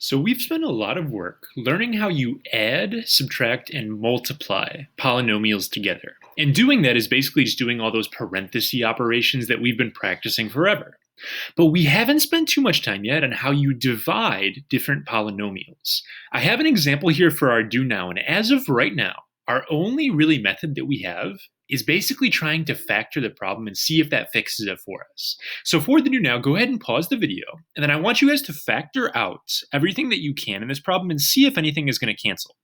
So we've spent a lot of work learning how you add, subtract, and multiply polynomials together. And doing that is basically just doing all those parenthesis operations that we've been practicing forever. But we haven't spent too much time yet on how you divide different polynomials. I have an example here for our do now, and as of right now, our only really method that we have is basically trying to factor the problem and see if that fixes it for us. So for the do now, go ahead and pause the video, and then I want you guys to factor out everything that you can in this problem and see if anything is going to cancel.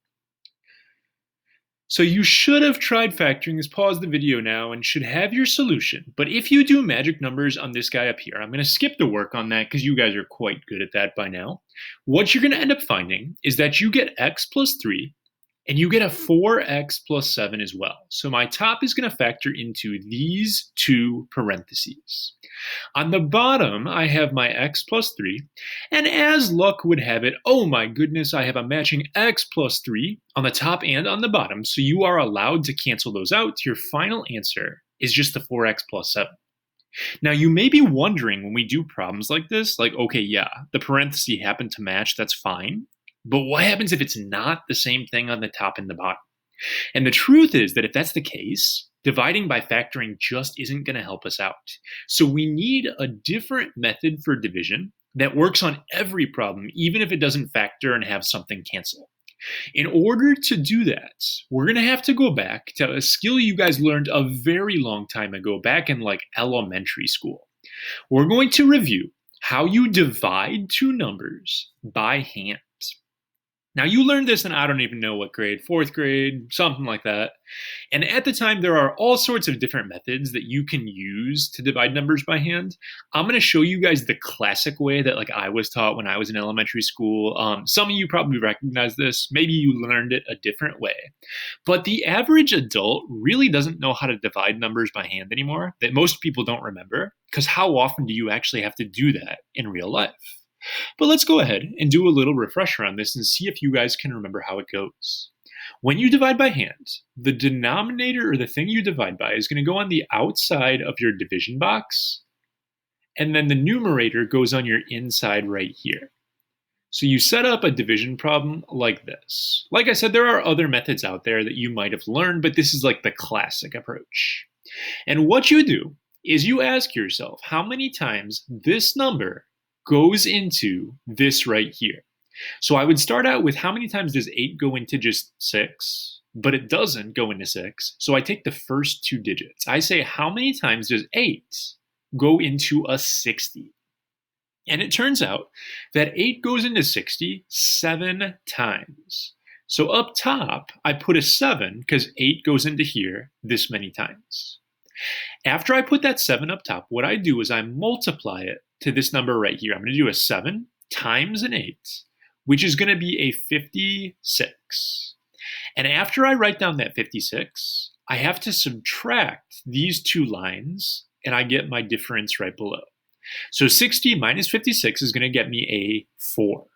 So you should have tried factoring this. Pause the video now and should have your solution. But if you do magic numbers on this guy up here, I'm going to skip the work on that because you guys are quite good at that by now. What you're going to end up finding is that you get x plus 3 and you get a 4x plus 7 as well. So my top is going to factor into these two parentheses. On the bottom, I have my x plus 3, and as luck would have it, oh my goodness, I have a matching x plus 3 on the top and on the bottom, so you are allowed to cancel those out. Your final answer is just the 4x plus 7. Now, you may be wondering when we do problems like this, like, okay, yeah, the parentheses happen to match, that's fine. But what happens if it's not the same thing on the top and the bottom? And the truth is that if that's the case, dividing by factoring just isn't going to help us out. So we need a different method for division that works on every problem, even if it doesn't factor and have something cancel. In order to do that, we're going to have to go back to a skill you guys learned a very long time ago, back in like elementary school. We're going to review how you divide two numbers by hand. Now, you learned this in I don't even know what grade, 4th grade, something like that. And at the time, there are all sorts of different methods that you can use to divide numbers by hand. I'm going to show you guys the classic way that like I was taught when I was in elementary school. Some of you probably recognize this. Maybe you learned it a different way. But the average adult really doesn't know how to divide numbers by hand anymore, that most people don't remember, because how often do you actually have to do that in real life? But let's go ahead and do a little refresher on this and see if you guys can remember how it goes. When you divide by hand, the denominator or the thing you divide by is going to go on the outside of your division box, and then the numerator goes on your inside right here. So you set up a division problem like this. Like I said, there are other methods out there that you might have learned, but this is like the classic approach. And what you do is you ask yourself how many times this number goes into this right here. So I would start out with how many times does 8 go into just 6, but it doesn't go into 6. So I take the first two digits. I say how many times does 8 go into a 60? And it turns out that 8 goes into 60 7 times. So up top, I put a 7 because 8 goes into here this many times. After I put that 7 up top, what I do is I multiply it to this number right here. I'm going to do a 7 times an 8, which is going to be a 56. And after I write down that 56, I have to subtract these two lines, and I get my difference right below. So 60 minus 56 is going to get me a 4.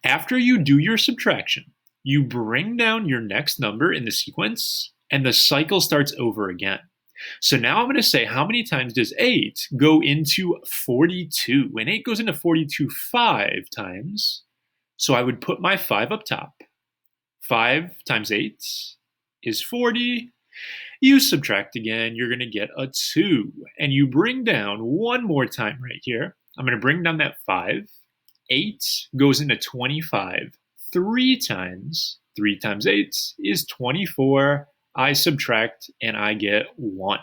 After you do your subtraction, you bring down your next number in the sequence, and the cycle starts over again. So now I'm going to say how many times does 8 go into 42? And 8 goes into 42 5 times. So I would put my 5 up top. 5 times 8 is 40. You subtract again, you're going to get a 2. And you bring down one more time right here. I'm going to bring down that 5. 8 goes into 25 3 times. 3 times 8 is 24. I subtract and I get 1.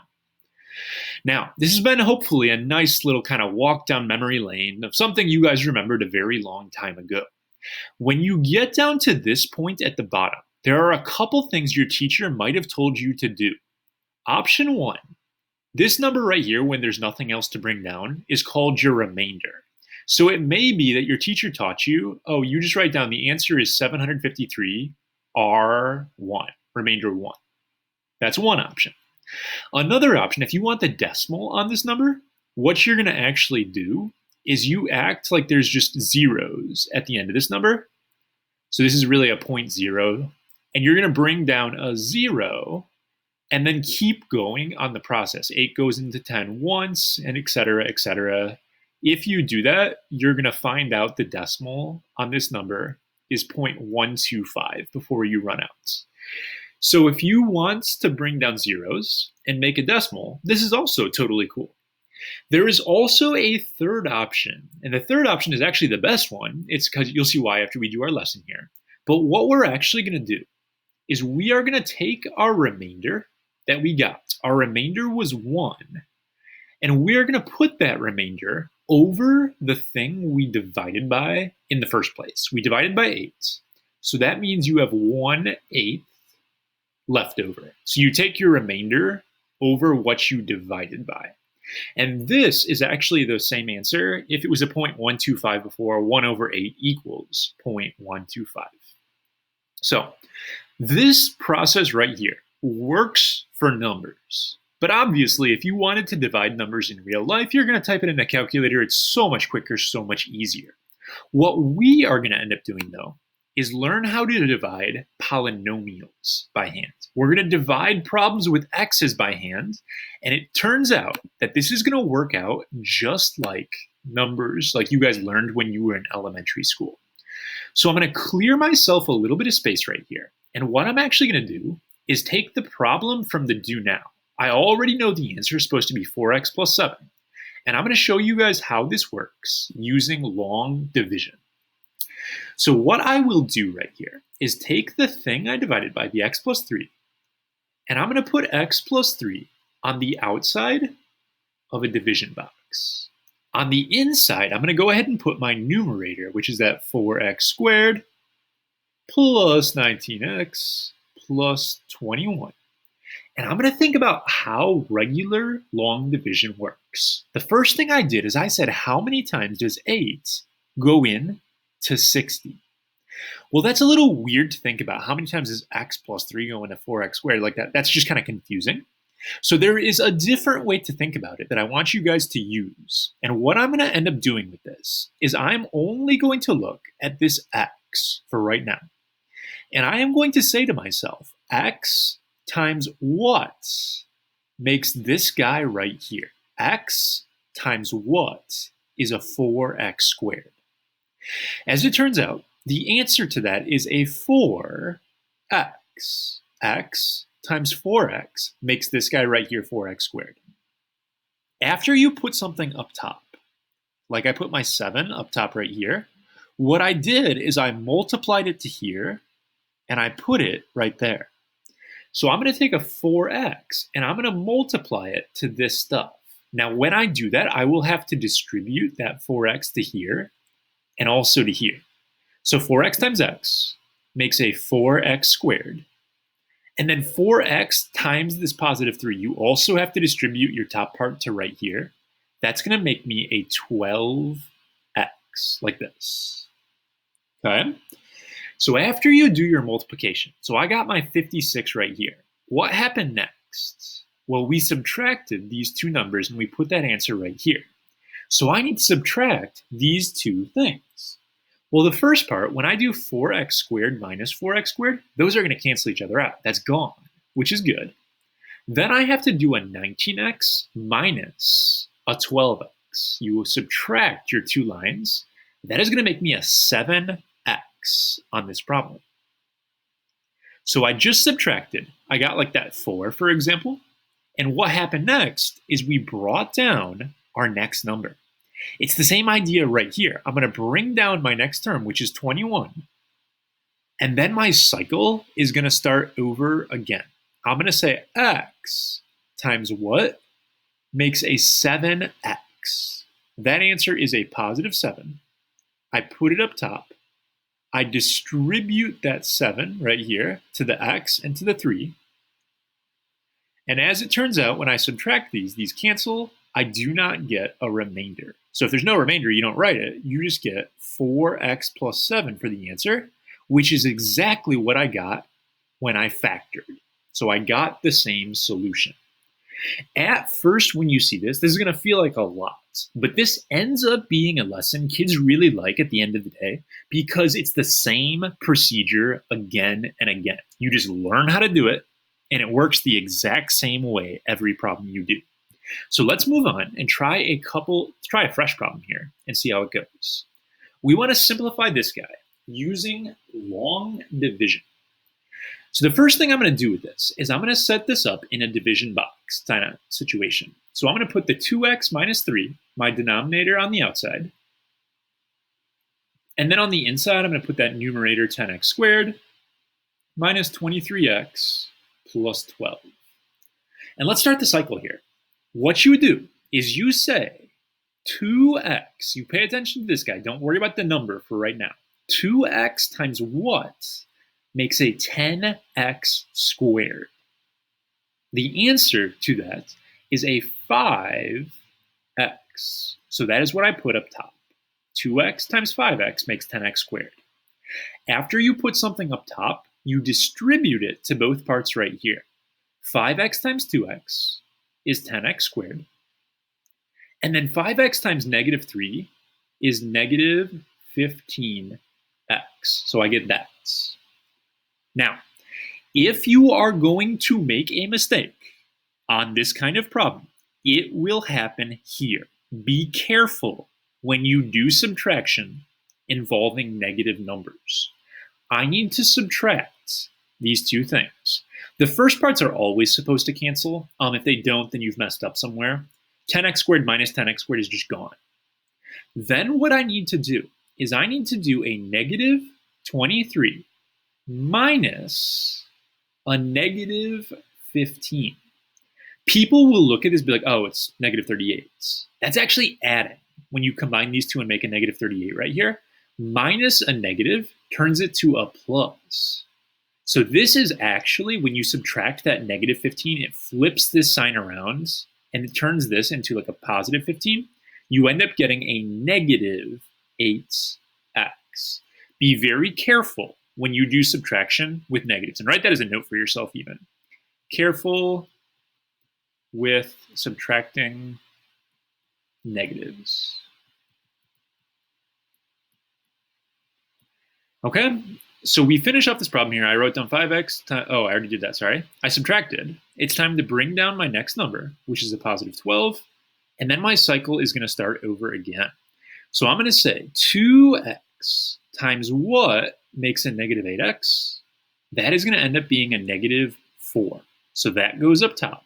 Now, this has been hopefully a nice little kind of walk down memory lane of something you guys remembered a very long time ago. When you get down to this point at the bottom, there are a couple things your teacher might have told you to do. Option 1, this number right here, when there's nothing else to bring down, is called your remainder. So it may be that your teacher taught you, oh, you just write down the answer is 753 R1, remainder 1. That's one option. Another option, if you want the decimal on this number, what you're going to actually do is you act like there's just zeros at the end of this number. So this is really a 0.0. And you're going to bring down a 0 and then keep going on the process. 8 goes into 10 once, and et cetera, If you do that, you're going to find out the decimal on this number is 0.125 before you run out. So if you want to bring down zeros and make a decimal, this is also totally cool. There is also a third option, and the third option is actually the best one. It's because you'll see why after we do our lesson here. But what we're actually going to do is we are going to take our remainder that we got. Our remainder was 1, and we're going to put that remainder over the thing we divided by in the first place. We divided by 8, so that means you have 1/8 left over. So you take your remainder over what you divided by. And this is actually the same answer if it was a 0.125 before. 1/8 equals 0.125. So this process right here works for numbers. But obviously, if you wanted to divide numbers in real life, you're going to type it in a calculator. It's so much quicker, so much easier. What we are going to end up doing, though, is learn how to divide polynomials by hand. We're going to divide problems with x's by hand, and it turns out that this is going to work out just like numbers like you guys learned when you were in elementary school. So I'm going to clear myself a little bit of space right here, and what I'm actually going to do is take the problem from the do now. I already know the answer is supposed to be 4x plus 7, and I'm going to show you guys how this works using long division. So what I will do right here is take the thing I divided by, the x plus 3, and I'm going to put x plus 3 on the outside of a division box. On the inside, I'm going to go ahead and put my numerator, which is that 4x squared plus 19x plus 21. And I'm going to think about how regular long division works. The first thing I did is I said, how many times does 8 go in to 60? Well, that's a little weird to think about. How many times does x plus 3 go into 4x squared like that? That's just kind of confusing. So there is a different way to think about it that I want you guys to use. And what I'm going to end up doing with this is I'm only going to look at this x for right now. And I am going to say to myself, x times what makes this guy right here? X times what is a 4x squared? As it turns out, the answer to that is a 4x. X times 4x makes this guy right here 4x squared. After you put something up top, like I put my 7 up top right here, what I did is I multiplied it to here, and I put it right there. So I'm going to take a 4x, and I'm going to multiply it to this stuff. Now, when I do that, I will have to distribute that 4x to here, and also to here. So 4x times x makes a 4x squared. And then 4x times this positive 3, you also have to distribute your top part to right here. That's going to make me a 12x, like this. Okay? So after you do your multiplication, so I got my 56 right here. What happened next? Well, we subtracted these two numbers and we put that answer right here. So I need to subtract these two things. Well, the first part, when I do 4x squared minus 4x squared, those are going to cancel each other out. That's gone, which is good. Then I have to do a 19x minus a 12x. You will subtract your two lines. That is going to make me a 7x on this problem. So I just subtracted. I got like that 4, for example. And what happened next is we brought down our next number. It's the same idea right here. I'm going to bring down my next term, which is 21. And then my cycle is going to start over again. I'm going to say x times what makes a 7x. That answer is a positive 7. I put it up top. I distribute that 7 right here to the x and to the 3. And as it turns out, when I subtract these cancel. I do not get a remainder. So if there's no remainder, you don't write it. You just get 4x plus 7 for the answer, which is exactly what I got when I factored. So I got the same solution. At first, when you see this is going to feel like a lot. But this ends up being a lesson kids really like at the end of the day because it's the same procedure again and again. You just learn how to do it, and it works the exact same way every problem you do. So let's move on and try a fresh problem here and see how it goes. We want to simplify this guy using long division. So the first thing I'm going to do with this is I'm going to set this up in a division box kind of situation. So I'm going to put the 2x minus 3, my denominator, on the outside. And then on the inside, I'm going to put that numerator 10x squared minus 23x plus 12. And let's start the cycle here. What you would do is you say 2x, you pay attention to this guy, don't worry about the number for right now. 2x times what makes a 10x squared? The answer to that is a 5x. So that is what I put up top. 2x times 5x makes 10x squared. After you put something up top, you distribute it to both parts right here. 5x times 2x is 10x squared. And then 5x times negative 3 is negative 15x. So I get that. Now, if you are going to make a mistake on this kind of problem, it will happen here. Be careful when you do subtraction involving negative numbers. I need to subtract these two things. The first parts are always supposed to cancel. If they don't, then you've messed up somewhere. 10x squared minus 10x squared is just gone. Then what I need to do is I need to do a negative 23 minus a negative 15. People will look at this and be like, oh, it's negative 38. That's actually adding. When you combine these two and make a negative 38 right here, minus a negative turns it to a plus. So this is actually, when you subtract that negative 15, it flips this sign around and it turns this into like a positive 15. You end up getting a negative 8x. Be very careful when you do subtraction with negatives. And write that as a note for yourself even. Careful with subtracting negatives. Okay, so we finish up this problem here. I wrote down 5x. Oh, I already did that, sorry. I subtracted. It's time to bring down my next number, which is a positive 12. And then my cycle is going to start over again. So I'm going to say 2x times what makes a negative 8x? That is going to end up being a negative 4. So that goes up top.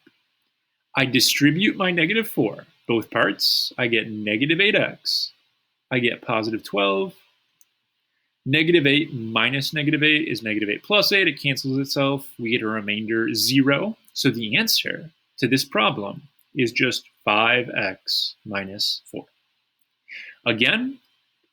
I distribute my negative 4, both parts. I get negative 8x. I get positive 12. Negative 8 minus negative 8 is negative 8 plus 8. It cancels itself. We get a remainder 0. So the answer to this problem is just 5x minus 4. Again,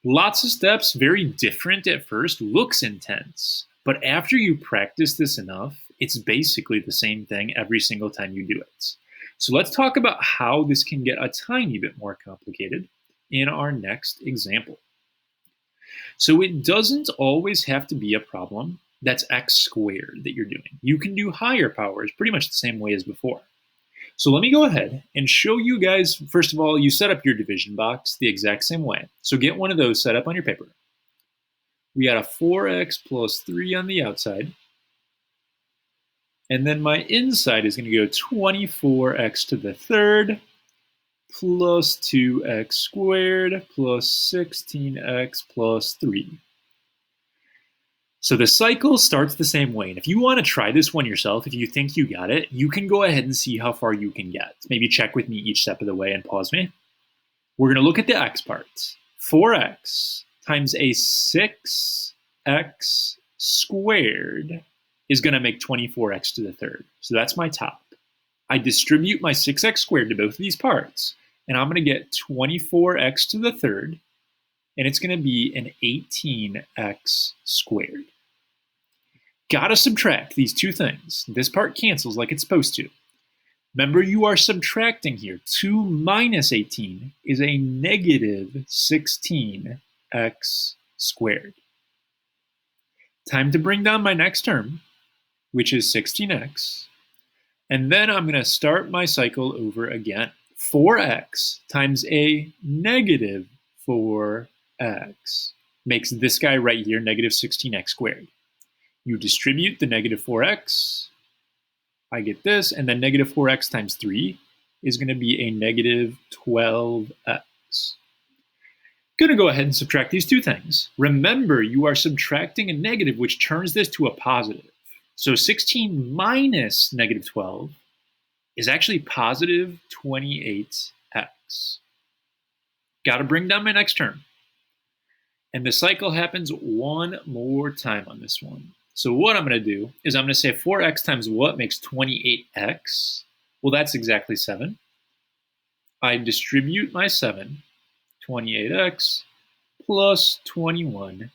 lots of steps, very different at first, looks intense. But after you practice this enough, it's basically the same thing every single time you do it. So let's talk about how this can get a tiny bit more complicated in our next example. So it doesn't always have to be a problem that's x squared that you're doing. You can do higher powers pretty much the same way as before. So let me go ahead and show you guys, first of all, you set up your division box the exact same way. So get one of those set up on your paper. We got a 4x plus 3 on the outside. And then my inside is going to go 24x to the third plus 2x squared plus 16x plus 3. So the cycle starts the same way. And if you want to try this one yourself, if you think you got it, you can go ahead and see how far you can get. Maybe check with me each step of the way and pause me. We're going to look at the x parts. 4x times a 6x squared is going to make 24x to the third. So that's my top. I distribute my 6x squared to both of these parts, and I'm going to get 24x to the third, and it's going to be an 18x squared. Gotta subtract these two things. This part cancels like it's supposed to. Remember, you are subtracting here. 2 minus 18 is a negative 16x squared. Time to bring down my next term, which is 16x. And then I'm going to start my cycle over again. 4x times a negative 4x makes this guy right here negative 16x squared. You distribute the negative 4x. I get this, and then negative 4x times 3 is going to be a negative 12x. Going to go ahead and subtract these two things. Remember, you are subtracting a negative, which turns this to a positive. So 16 minus negative 12 is actually positive 28x. Got to bring down my next term. And the cycle happens one more time on this one. So what I'm going to do is I'm going to say 4x times what makes 28x? Well, that's exactly 7. I distribute my 7, 28x plus 21.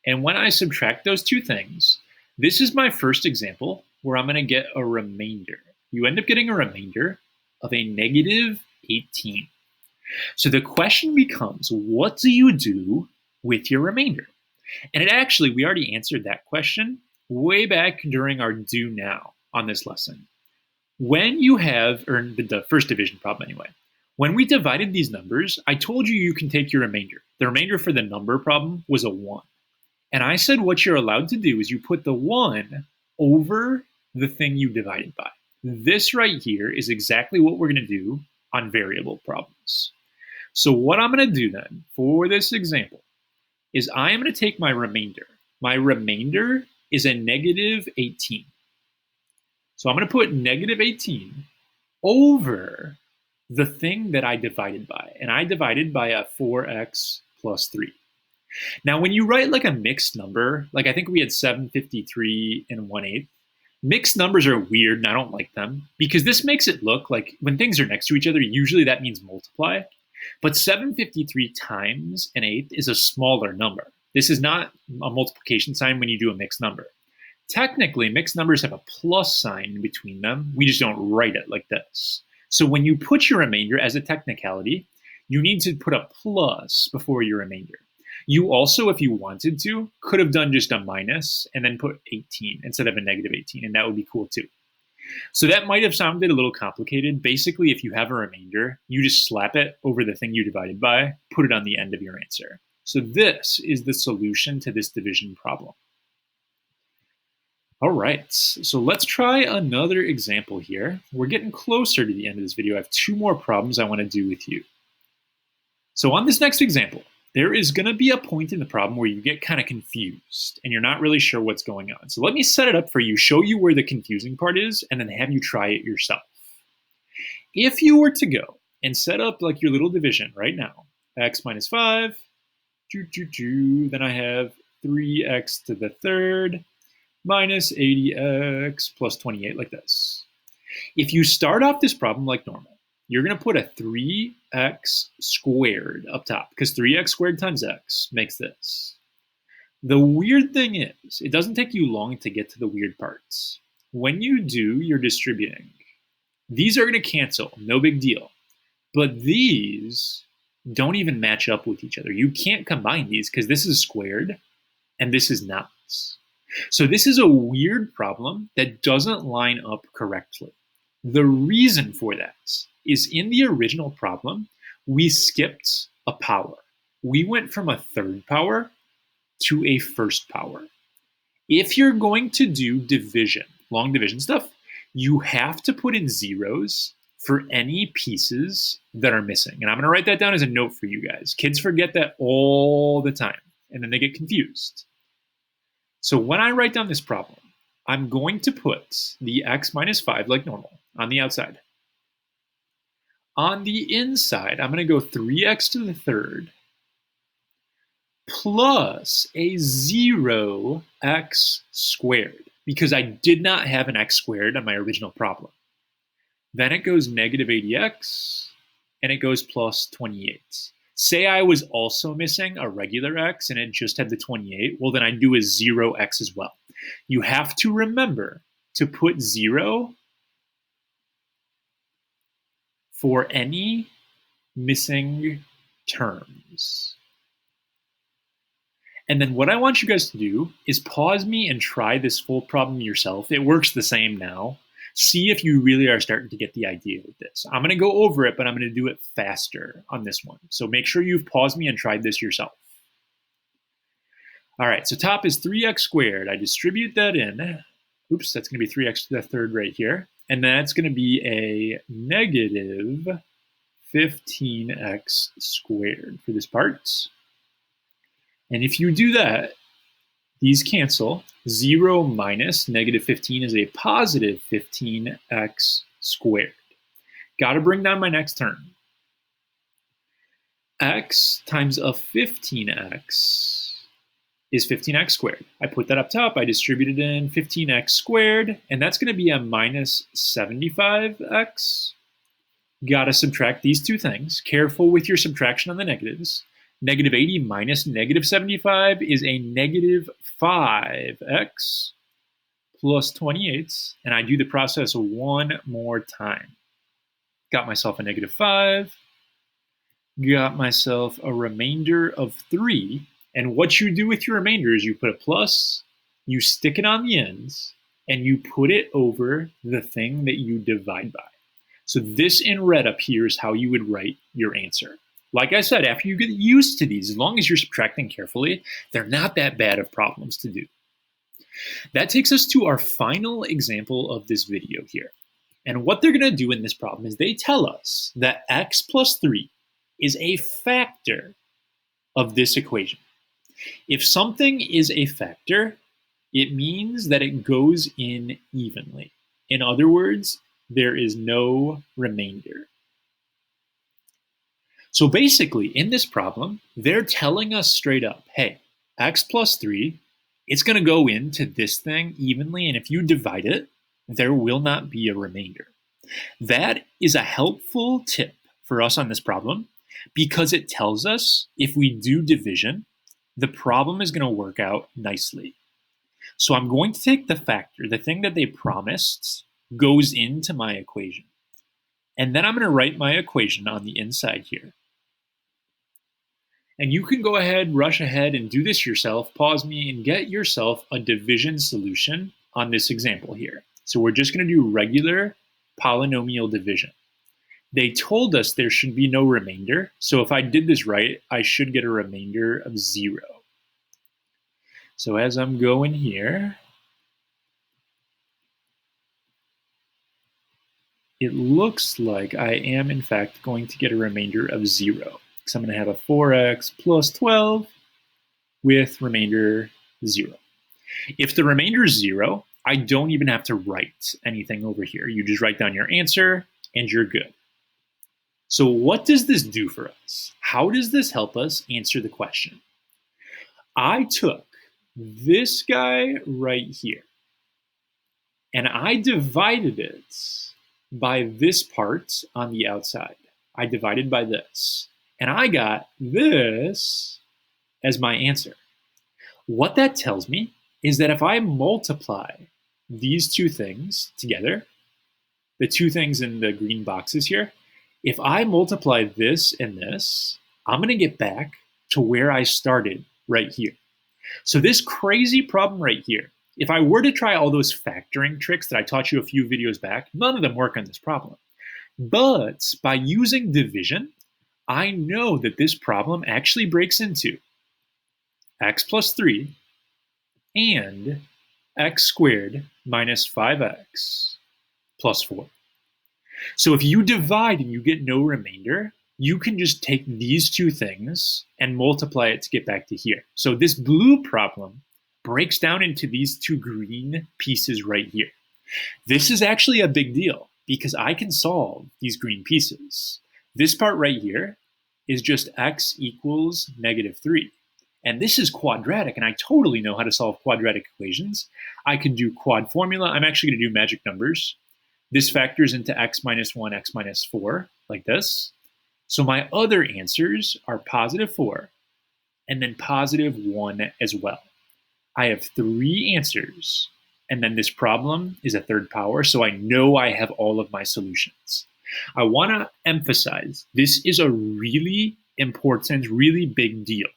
And when I subtract those two things, this is my first example where I'm going to get a remainder. You end up getting a remainder of a negative 18. So the question becomes, what do you do with your remainder? And we already answered that question way back during our do now on this lesson. When you have, or the first division problem anyway, when we divided these numbers, I told you you can take your remainder. The remainder for the number problem was a 1. And I said what you're allowed to do is you put the 1 over the thing you divided by. This right here is exactly what we're going to do on variable problems. So what I'm going to do then for this example is I am going to take my remainder. My remainder is a negative 18. So I'm going to put negative 18 over the thing that I divided by. And I divided by a 4x plus 3. Now, when you write like a mixed number, like I think we had 753 and 1/8, mixed numbers are weird and I don't like them because this makes it look like when things are next to each other, usually that means multiply. But 753 times an eighth is a smaller number. This is not a multiplication sign when you do a mixed number. Technically, mixed numbers have a plus sign between them. We just don't write it like this. So when you put your remainder as a technicality, you need to put a plus before your remainder. You also, if you wanted to, could have done just a minus and then put 18 instead of a negative 18, and that would be cool too. So that might have sounded a little complicated. Basically, if you have a remainder, you just slap it over the thing you divided by, put it on the end of your answer. So this is the solution to this division problem. All right, so let's try another example here. We're getting closer to the end of this video. I have 2 more problems I want to do with you. So on this next example, there is going to be a point in the problem where you get kind of confused and you're not really sure what's going on. So let me set it up for you, show you where the confusing part is, and then have you try it yourself. If you were to go and set up like your little division right now, x minus 5, then I have 3x to the third minus 80x plus 28 like this. If you start off this problem like normal, you're going to put a 3x squared up top because 3x squared times x makes this. The weird thing is, it doesn't take you long to get to the weird parts. When you do your distributing, these are going to cancel, no big deal. But these don't even match up with each other. You can't combine these because this is squared and this is not. So this is a weird problem that doesn't line up correctly. The reason for that is in the original problem, we skipped a power. We went from a third power to a first power. If you're going to do division, long division stuff, you have to put in zeros for any pieces that are missing. And I'm going to write that down as a note for you guys. Kids forget that all the time, and then they get confused. So when I write down this problem, I'm going to put the x minus 5 like normal on the outside. On the inside, I'm going to go 3x to the third plus a 0x squared because I did not have an x squared on my original problem. Then it goes negative 80x and it goes plus 28. Say I was also missing a regular x and it just had the 28, well then I'd do a 0x as well. You have to remember to put 0 for any missing terms. And then what I want you guys to do is pause me and try this full problem yourself. It works the same now. See if you really are starting to get the idea with this. I'm going to go over it, but I'm going to do it faster on this one. So make sure you've paused me and tried this yourself. All right, so top is 3x squared. I distribute that in. Oops, that's going to be 3x to the third right here. And that's going to be a negative 15x squared for this part. And if you do that, these cancel. 0 minus negative 15 is a positive 15x squared. Got to bring down my next term. X times a 15x is 15x squared. I put that up top. I distributed in 15x squared, and that's going to be a minus 75x. Got to subtract these two things. Careful with your subtraction on the negatives. Negative 80 minus negative 75 is a negative 5x plus 28, and I do the process one more time. Got myself a negative 5, got myself a remainder of 3, and what you do with your remainder is you put a plus, you stick it on the ends, and you put it over the thing that you divide by. So this in red up here is how you would write your answer. Like I said, after you get used to these, as long as you're subtracting carefully, they're not that bad of problems to do. That takes us to our final example of this video here. And what they're going to do in this problem is they tell us that x plus 3 is a factor of this equation. If something is a factor, it means that it goes in evenly. In other words, there is no remainder. So basically, in this problem, they're telling us straight up, hey, x plus 3, it's going to go into this thing evenly, and if you divide it, there will not be a remainder. That is a helpful tip for us on this problem because it tells us if we do division, the problem is going to work out nicely. So I'm going to take the factor, the thing that they promised goes into my equation. And then I'm going to write my equation on the inside here. And you can go ahead, rush ahead and do this yourself, pause me and get yourself a division solution on this example here. So we're just going to do regular polynomial division. They told us there should be no remainder. So if I did this right, I should get a remainder of 0. So as I'm going here, it looks like I am in fact going to get a remainder of 0. So I'm going to have a 4x plus 12 with remainder 0. If the remainder is 0, I don't even have to write anything over here. You just write down your answer and you're good. So what does this do for us? How does this help us answer the question? I took this guy right here and I divided it by this part on the outside. I divided by this. And I got this as my answer. What that tells me is that if I multiply these two things together, the two things in the green boxes here, if I multiply this and this, I'm going to get back to where I started right here. So this crazy problem right here, if I were to try all those factoring tricks that I taught you a few videos back, none of them work on this problem. But by using division, I know that this problem actually breaks into x plus 3 and x squared minus 5x plus 4. So if you divide and you get no remainder, you can just take these two things and multiply it to get back to here. So this blue problem breaks down into these two green pieces right here. This is actually a big deal because I can solve these green pieces. This part right here is just x equals negative 3. And this is quadratic, and I totally know how to solve quadratic equations. I can do quad formula. I'm actually going to do magic numbers. This factors into x minus 1, x minus 4, like this. So my other answers are positive 4 and then positive 1 as well. I have 3 answers, and then this problem is a third power, so I know I have all of my solutions. I want to emphasize this is a really important, really big deal.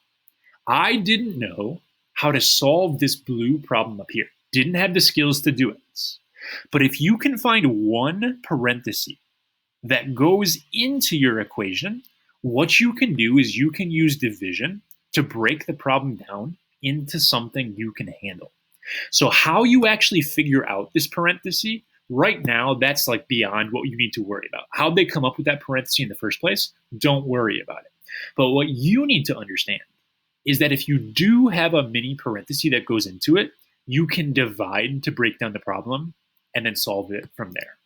I didn't know how to solve this blue problem up here. Didn't have the skills to do it. But if you can find one parenthesis that goes into your equation, what you can do is you can use division to break the problem down into something you can handle. So how you actually figure out this parenthesis Right now, that's like beyond what you need to worry about. How'd they come up with that parenthesis in the first place? Don't worry about it. But what you need to understand is that if you do have a mini parenthesis that goes into it, you can divide to break down the problem and then solve it from there.